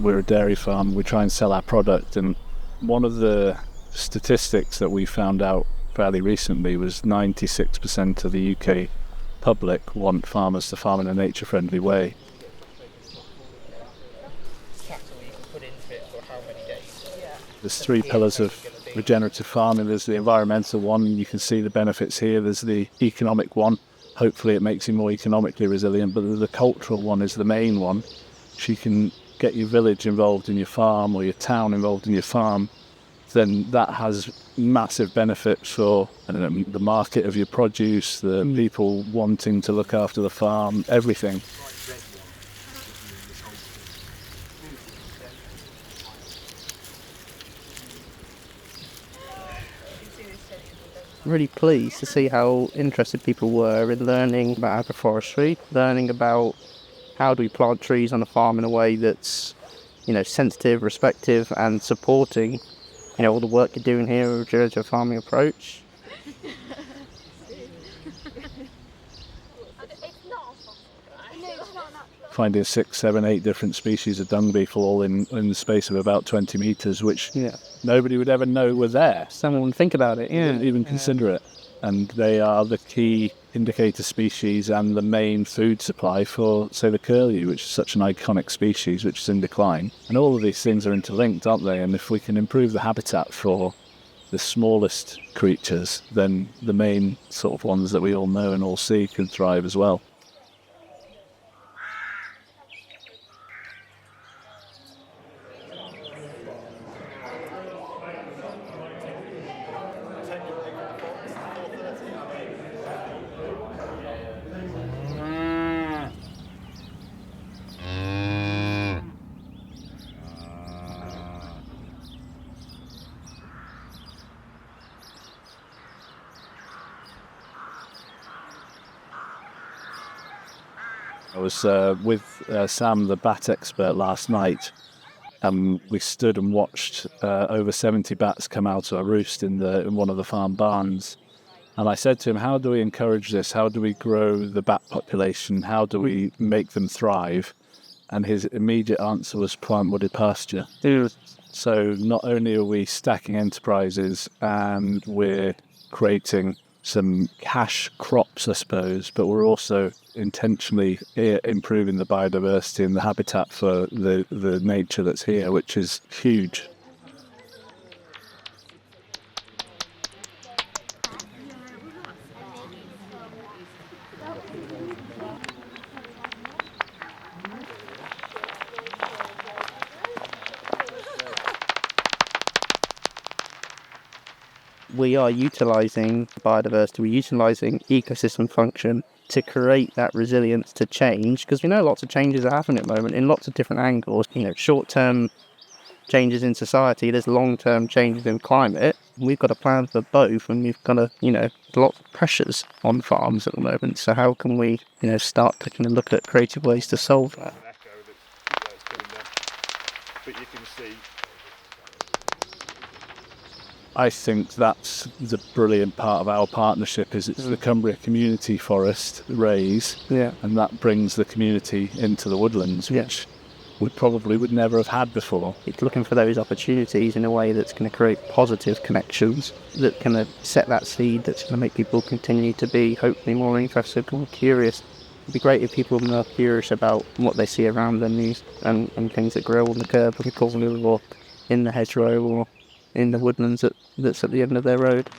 we're a dairy farm. We try and sell our product, and one of the statistics that we found out fairly recently was 96% of the UK public want farmers to farm in a nature-friendly way. There's three pillars of regenerative farming. There's the environmental one, you can see the benefits here. There's the economic one, hopefully it makes you more economically resilient, but the cultural one is the main one. If you can get your village involved in your farm or your town involved in your farm, then that has massive benefits for the market of your produce, the people wanting to look after the farm, everything. Really pleased to see how interested people were in learning about agroforestry, learning about how do we plant trees on a farm in a way that's, sensitive, respective, and supporting, all the work you're doing here with regenerative farming approach. Finding 6, 7, 8 different species of dung beetle all in the space of about 20 metres, which nobody would ever know were there. Someone would think about it, Didn't even consider it. And they are the key indicator species and the main food supply for, say, the curlew, which is such an iconic species, which is in decline. And all of these things are interlinked, aren't they? And if we can improve the habitat for the smallest creatures, then the main sort of ones that we all know and all see can thrive as well. I was with Sam, the bat expert, last night, and we stood and watched over 70 bats come out of a roost in one of the farm barns. And I said to him, how do we encourage this? How do we grow the bat population? How do we make them thrive? And his immediate answer was plant wooded pasture. So not only are we stacking enterprises and we're creating some cash crops, I suppose, but we're also intentionally improving the biodiversity and the habitat for the nature that's here, which is huge. We are utilising biodiversity, we're utilising ecosystem function to create that resilience to change, because we know lots of changes are happening at the moment in lots of different angles. Short-term changes in society, there's long-term changes in climate. We've got a plan for both, and we've got lots of pressures on farms at the moment. So how can we, start taking a look at creative ways to solve that? But you can see. I think that's the brilliant part of our partnership is it's the Cumbria community forest raise, and that brings the community into the woodlands, which we probably would never have had before. It's looking for those opportunities in a way that's going to create positive connections, that can set that seed that's going to make people continue to be hopefully more interested, more curious. It'd be great if people were more curious about what they see around them and things that grow on the curb or in the hedgerow or in the woodlands that's at the end of their road.